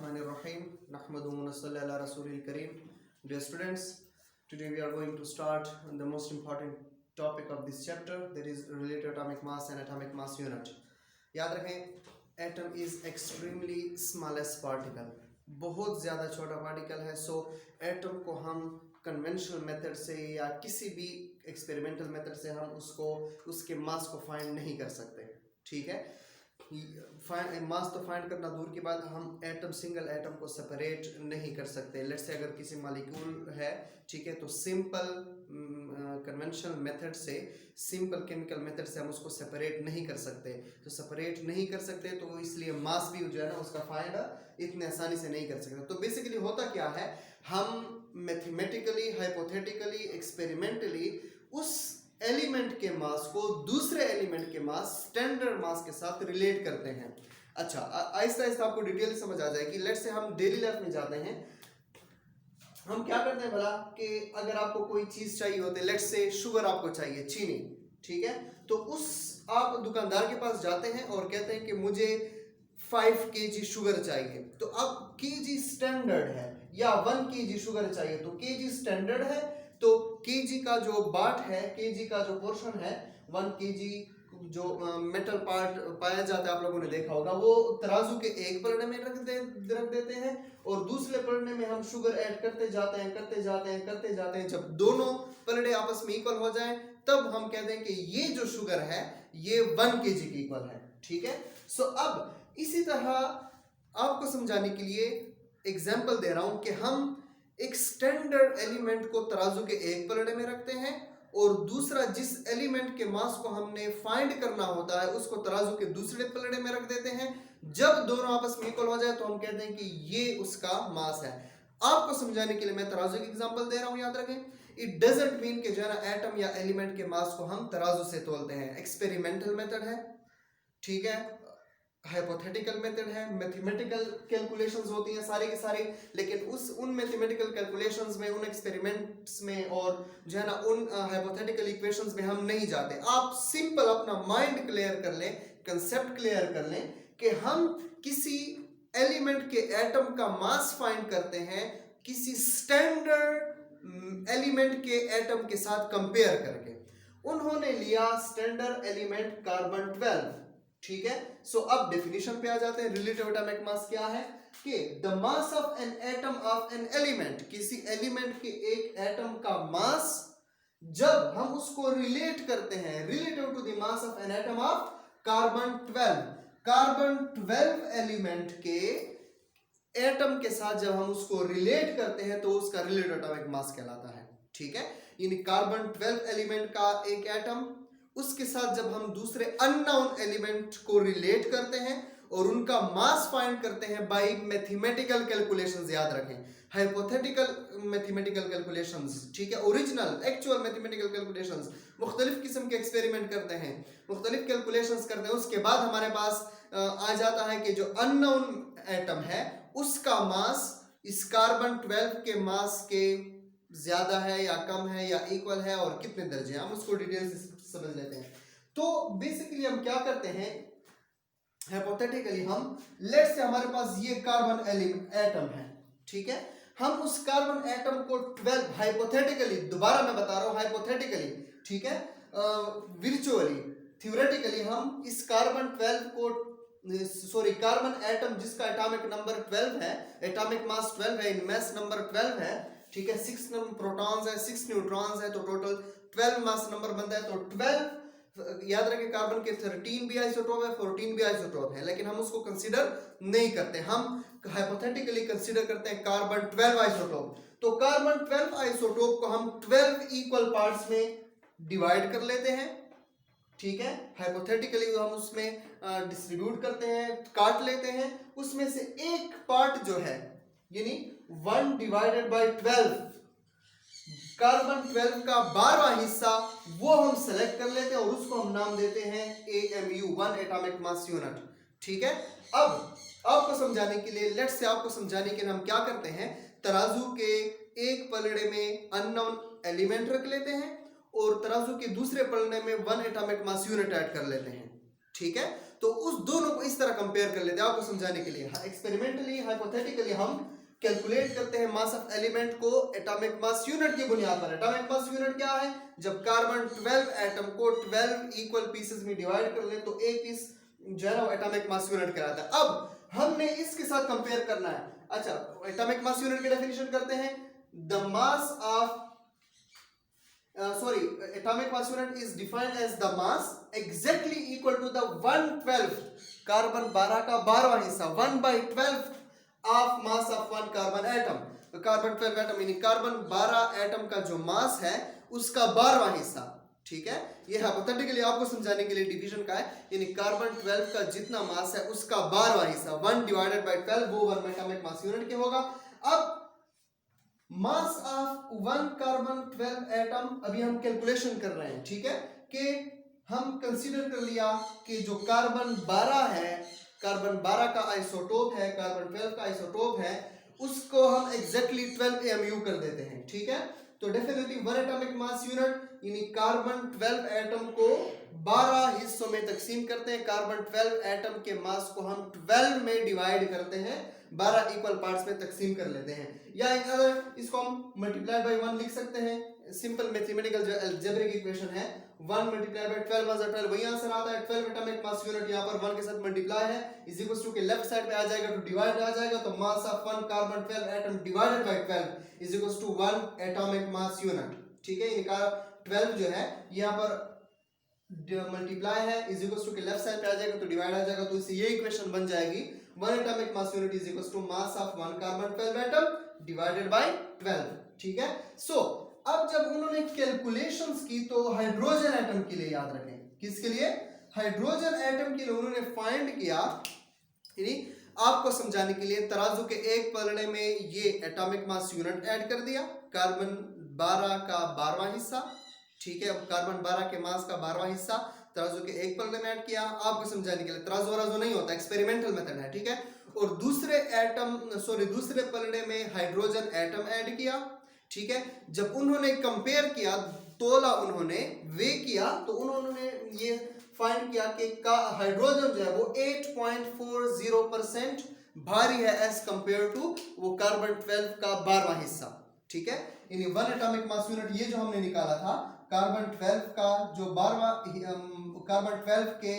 Bismillahirrahmanirrahim. Nahmaduhu wa nusalli ala rasulil kareem. Dear students, today we are going to start the most important topic of this chapter, that is related atomic mass and atomic mass unit. याद रखें, atom is extremely smallest particle, बहुत ज़्यादा छोटा particle है. सो atom को हम conventional method से या किसी भी एक्सपेरिमेंटल मेथड से हम उसके मास को फाइंड नहीं कर सकते. ठीक है, मास तो फाइंड करना दूर की बात, हम सिंगल एटम को सेपरेट नहीं कर सकते. लेट्स से अगर किसी मॉलिक्यूल है, ठीक है, तो सिंपल कन्वेंशनल मेथड से, सिंपल केमिकल मेथड से हम उसको सेपरेट नहीं कर सकते. तो सेपरेट नहीं कर सकते तो इसलिए मास भी जो है ना उसका फाइंड इतने आसानी से नहीं कर सकते. तो बेसिकली होता क्या है, हम मैथमेटिकली, हाइपोथेटिकली, एक्सपेरिमेंटली उस एलिमेंट के मास को दूसरे एलिमेंट के मास, स्टैंडर्ड मास के साथ रिलेट करते हैं. अच्छा, आहिस्ता आहिस्ता आपको डिटेल समझ आ जाएगी. लेट्स से हम डेली लाइफ में जाते हैं, हम क्या करते हैं भला कि अगर आपको कोई चीज चाहिए होती है, लेट्स से शुगर आपको चाहिए, चीनी, ठीक है, तो आप दुकानदार के पास जाते हैं और कहते हैं कि मुझे 5 kg शुगर चाहिए. तो अब kg स्टैंडर्ड है या 1 kg शुगर चाहिए, तो kg स्टैंडर्ड है, तो kg का जो बाट है, kg का जो पोर्शन है, 1 kg जो मेटल पार्ट पाया जाता है, आप लोगों ने देखा होगा, वो तराजू के एक पलड़े में रख देते हैं और दूसरे पलड़े में हम शुगर ऐड करते जाते हैं. जब दोनों पलड़े आपस में इक्वल हो जाएं, तब हम कहते हैं कि ये जो शुगर है ये 1 kg के इक्वल है. ठीक है, सो अब इसी तरह आपको समझाने के लिए एग्जाम्पल दे रहा हूं कि हम एक स्टैंडर्ड एलिमेंट को तराजू के एक पलड़े में रखते हैं और दूसरा जिस एलिमेंट के मास को हमने फाइंड करना होता है उसको तराजू के दूसरे पलड़े में रख देते हैं. जब दोनों आपस में इक्वल हो जाए तो हम कहते हैं कि ये उसका मास है. आपको समझाने के लिए मैं तराजू की एग्जांपल दे रहा हूं, याद रखें. इट डजंट मीन कि जो है ना एटम या एलिमेंट के मास को हम तराजू से तोलते हैं. एक्सपेरिमेंटल मेथड है, ठीक है, हाइपोथेटिकल मेथड है, मैथमेटिकल कैलकुलेशंस होती हैं सारी की सारी, लेकिन उन मैथमेटिकल कैलकुलेशंस में, उन एक्सपेरिमेंट्स में और जो है ना उन हाइपोथेटिकल इक्वेशंस में हम नहीं जाते. आप सिंपल अपना माइंड क्लियर कर लें, कंसेप्ट क्लियर कर लें कि हम किसी एलिमेंट के एटम का मास फाइंड करते हैं किसी स्टैंडर्ड एलिमेंट के एटम के साथ कंपेयर करके. उन्होंने लिया स्टैंडर्ड एलिमेंट कार्बन 12, ठीक है. सो अब डेफिनेशन पे आ जाते हैं. रिलेटिव एटॉमिक मास क्या है कि the mass of an atom of an element, किसी एलिमेंट के एक एटम का मास जब हम उसको रिलेट करते हैं relative to the mass of an atom of carbon 12. Carbon 12 element के एटम के साथ जब हम उसको रिलेट करते हैं तो उसका रिलेटिव एटॉमिक मास कहलाता है. ठीक है, यानी कार्बन 12 एलिमेंट का एक एटम, उसके साथ जब हम दूसरे अननोन एलिमेंट को रिलेट करते हैं और उनका मास फाइंड करते हैं बाय मैथमेटिकल कैलकुलेशंस. याद रखें, हाइपोथेटिकल मैथमेटिकल कैलकुलेशंस, ठीक है, ओरिजिनल एक्चुअल मैथमेटिकल कैलकुलेशंस. मुख्तलिफ किस्म के एक्सपेरिमेंट करते हैं, मुख्तलिफ कैलकुलेशंस करते हैं, उसके बाद हमारे पास आ जाता है कि जो अननोन एटम है उसका मास इस कार्बन 12 के मास के ज्यादा है या कम है या इक्वल है और कितने दर्जे, हम उसको डिटेल से समझ लेते हैं. तो बेसिकली हम क्या करते हैं, हाइपोथेटिकली हम लेट्स से हमारे पास ये कार्बन एटम है, ठीक है, हम उस कार्बन एटम को 12, हाइपोथेटिकली, दोबारा मैं बता रहा हूं हाइपोथेटिकली, ठीक है, वर्चुअली, थ्योरेटिकली हम इस कार्बन 12 को, कार्बन एटम जिसका एटॉमिक नंबर 12 है, एटॉमिक मास 12 है, मास नंबर 12 है, ठीक है, 6 प्रोटॉन्स है, 6 न्यूट्रॉन्स है, तो टोटल 12 मास नंबर बनता है. तो 12, याद रखें, कार्बन के 13 भी आइसोटोप है, 14 भी आइसोटोप है, लेकिन हम उसको कंसीडर नहीं करते, हम हाइपोथेटिकली कंसीडर करते हैं कार्बन 12 आइसोटोप. तो कार्बन 12 आइसोटोप को हम 12 इक्वल पार्ट्स में डिवाइड कर लेते हैं, ठीक है, हाइपोथेटिकली हम उसमें डिस्ट्रीब्यूट करते हैं, काट लेते हैं. उसमें से एक पार्ट जो है, यानी 1 डिवाइडेड बाय 12, कार्बन 12 का 12वां हिस्सा, वो हम सेलेक्ट कर लेते हैं और उसको हम नाम देते हैं AMU, 1 एटॉमिक मास यूनिट. ठीक है, अब आपको समझाने के लिए, लेट्स से आपको समझाने के लिए हम क्या करते हैं, तराजू के एक पलड़े में अननोन एलिमेंट रख लेते हैं और तराजू के दूसरे पलड़े में 1 एटॉमिक मास यूनिट ऐड कर लेते हैं. ठीक है, तो उस दोनों को इस तरह कंपेयर कर लेते हैं आपको समझाने के लिए। एक्सपेरिमेंटली हाइपोथेटिकली हम कैलकुलेट करते हैं मास ऑफ एलिमेंट को एटॉमिक मास यूनिट की बुनियाद पर। एटॉमिक मास यूनिट क्या है? जब कार्बन 12 एटम को 12 इक्वल पीसेस में डिवाइड कर ले तो एक पीस जो है ना एटॉमिक मास यूनिट कहलाता है। अब हमने इसके साथ कंपेयर करना है। अच्छा, एटॉमिक मास यूनिट की डेफिनेशन करते हैं। The mass of atomic mass unit is defined as the mass exactly equal to the 1/12 carbon 12 का 12वां हिस्सा 1/12 of mass of one carbon atom. तो कार्बन 12 एटम यानी कार्बन 12 एटम का जो मास है उसका 12वां हिस्सा। ठीक है, ये हाइपोथेटिकली आपको समझाने के लिए डिवीजन का है, यानी कार्बन 12 का जितना मास है उसका 12वां हिस्सा 1 डिवाइडेड बाय 12 वो 1 एटॉमिक मास यूनिट के होगा। अब mass of one carbon 12 atom अभी हम कैलकुलेशन कर रहे हैं। ठीक है, कि हम कंसीडर कर लिया कि जो कार्बन 12 है, कार्बन 12 का आइसोटोप है, कार्बन 12 का आइसोटोप है, उसको हम एग्जैक्टली 12 AMU कर देते हैं। ठीक है, तो definitely one atomic mass unit यानी कार्बन 12 एटम को 12 हिस्सों में तकसीम करते हैं। कार्बन 12 एटम के मास को हम 12 में डिवाइड करते हैं, 12 इक्वल पार्ट्स में तकसीम कर लेते हैं। या अगर इसको हम मल्टीप्लाई बाय 1 लिख सकते हैं, सिंपल मैथमेटिकल जो अलजेब्रिक इक्वेशन है 1 मल्टीप्लाई बाय 12 + 12 वही आंसर आता है। 12 एटॉमिक मास यूनिट यहां पर 1 के साथ मल्टीप्लाई है इज इक्वल टू के लेफ्ट साइड पे आ जाएगा तो डिवाइड आ जाएगा, तो mass of 1 carbon 12 atom divided by 12 is equal to 1 atomic mass unit. ठीक है, इनका 12 जो है यहां पर मल्टीप्लाई है इज इक्वल टू के लेफ्ट साइड पे आ जाएगा तो डिवाइड आ जाएगा, तो इससे ये इक्वेशन बन जाएगी 1 atomic mass unit is equal to mass of 1 carbon 12 atom divided by 12। ठीक है, सो अब जब उन्होंने कैलकुलेशंस की तो हाइड्रोजन एटम के लिए याद रखें, किसके लिए? हाइड्रोजन एटम के लिए उन्होंने फाइंड किया, यानी आपको समझाने के लिए तराजू के एक पलड़े में ये एटॉमिक मास यूनिट ऐड कर दिया, कार्बन 12 का 12वां हिस्सा। ठीक है, कार्बन 12 के मास का 12वां हिस्सा तराजू के एक पलड़े में ऐड किया, आपको समझाने के लिए। तराजू वराजू नहीं होता, एक्सपेरिमेंटल मेथड है। ठीक है, और दूसरे पलड़े में हाइड्रोजन एटम ऐड किया। ठीक है, जब उन्होंने कंपेयर किया, तोला, उन्होंने वे किया, तो उन्होंने ये फाइंड किया कि हाइड्रोजन जो है वो 8.40% भारी है एज कंपेयर टू वो कार्बन 12 का 12वां हिस्सा। ठीक है, यानी 1 एटॉमिक मास यूनिट ये जो हमने निकाला था कार्बन 12 का जो 12वां कार्बन 12 के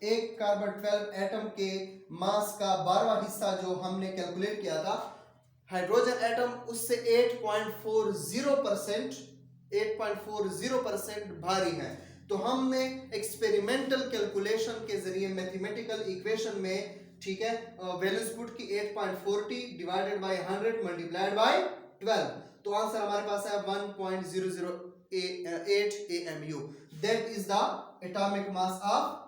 एक कार्बन 12 एटम के मास का 12वां हिस्सा जो हमने कैलकुलेट किया था, हाइड्रोजन एटम उससे 8.40% भारी है। तो हमने एक्सपेरिमेंटल कैलकुलेशन के जरिए मैथमेटिकल इक्वेशन में, ठीक है, वैल्यूज पुट की 8.40 डिवाइडेड बाय 100 मल्टीप्लाइड बाय 12, तो आंसर हमारे पास है 1.008 AMU। That is the atomic mass of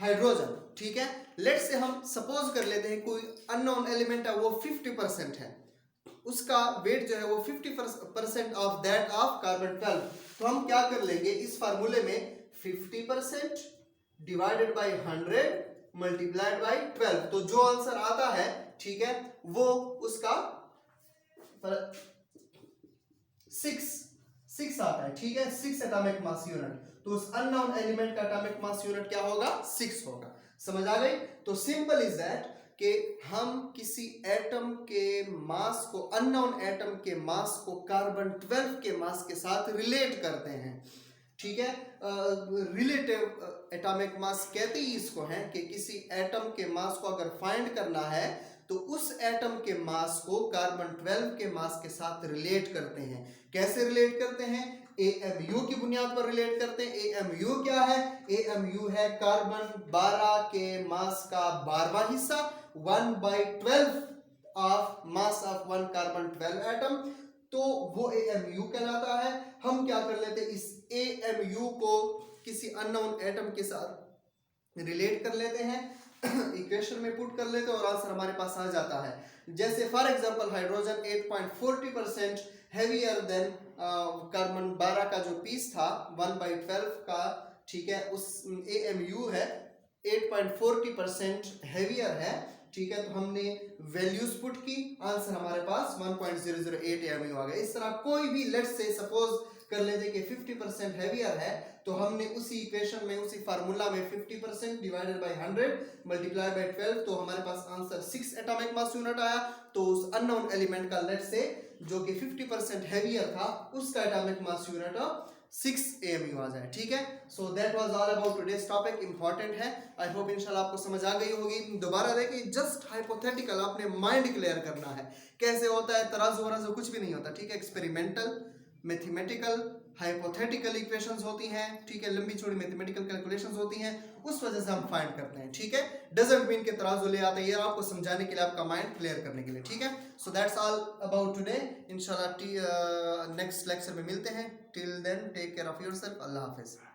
hydrogen. ठीक है, लेट्स से हम सपोज कर लेते हैं कोई अननोन एलिमेंट है वो 50% है, उसका वेट जो है वो 50% ऑफ दैट ऑफ कार्बन 12। तो हम क्या कर लेंगे इस फार्मूले में 50% डिवाइडेड बाय 100 मल्टीप्लाइड बाय 12, तो जो आंसर आता है, ठीक है, वो उसका 6 आता है। ठीक है, 6 एटॉमिक मास यूनिट, तो उस अननोन एलिमेंट का एटॉमिक मास यूनिट क्या होगा? 6 होगा। समझ आ गई? तो सिंपल इज दैट कि हम किसी एटम के मास को, अननोन एटम के मास को कार्बन 12 के मास के साथ रिलेट करते हैं। ठीक है, रिलेटिव एटॉमिक मास कहते ही इसको है कि किसी एटम के मास को अगर फाइंड करना है तो उस एटम के मास को कार्बन 12 के मास के साथ रिलेट करते हैं। कैसे रिलेट करते हैं? AMU की बुनियाद पर रिलेट करते हैं। AMU क्या है? AMU है कार्बन 12 के मास का 12वां हिस्सा, 1/12 of mass of 1 carbon 12 atom, तो वो AMU कहलाता है। हम क्या कर लेते हैं, इस AMU को किसी अननोन एटम के साथ रिलेट कर लेते हैं, इक्वेशन में पुट कर लेते हैं और आंसर हमारे पास आ जाता है। जैसे for example hydrogen 8.40% heavier than carbon 12 का जो पीस था 1/12 का, ठीक है, उस AMU है 8.40% हैवियर है। ठीक है, तो हमने वैल्यूज पुट की, आंसर हमारे पास 1.008 AMU आ गया। इस तरह कोई भी, लेट्स से सपोज कर लेते कि 50% हैवियर है, तो हमने उसी इक्वेशन में, उसी फार्मूला में 50% डिवाइडेड बाय 100 मल्टीप्लाई बाय 12, तो हमारे पास आंसर 6 एटॉमिक मास यूनिट आया। तो उस अननोन एलिमेंट का, लेट्स से, जो कि 50% हैवियर था, उसका एटॉमिक मास यूनिट 6 AMU आ जाए। ठीक है, so that was all about today's topic. Important है, आई होप इंशाल्लाह आपको समझ आ गई होगी। दोबारा देखिए, जस्ट हाइपोथेटिकल आपने माइंड क्लियर करना है कैसे होता है, तराजू वराजू कुछ भी नहीं होता। ठीक है, एक्सपेरिमेंटल, मैथमेटिकल, हाइपोथेटिकल इक्वेशंस होती हैं। ठीक है, लंबी चौड़ी मैथमेटिकल कैलकुलेशंस होती हैं, उस वजह से हम फाइंड करते हैं। ठीक है, डजंट मीन के तराजू ले आते हैं, ये आपको समझाने के लिए, आपका माइंड क्लियर करने के लिए। ठीक है, so that's all about today. इंशाल्लाह नेक्स्ट लेक्चर में मिलते हैं। Till then take care of yourself. अल्लाह हाफिज।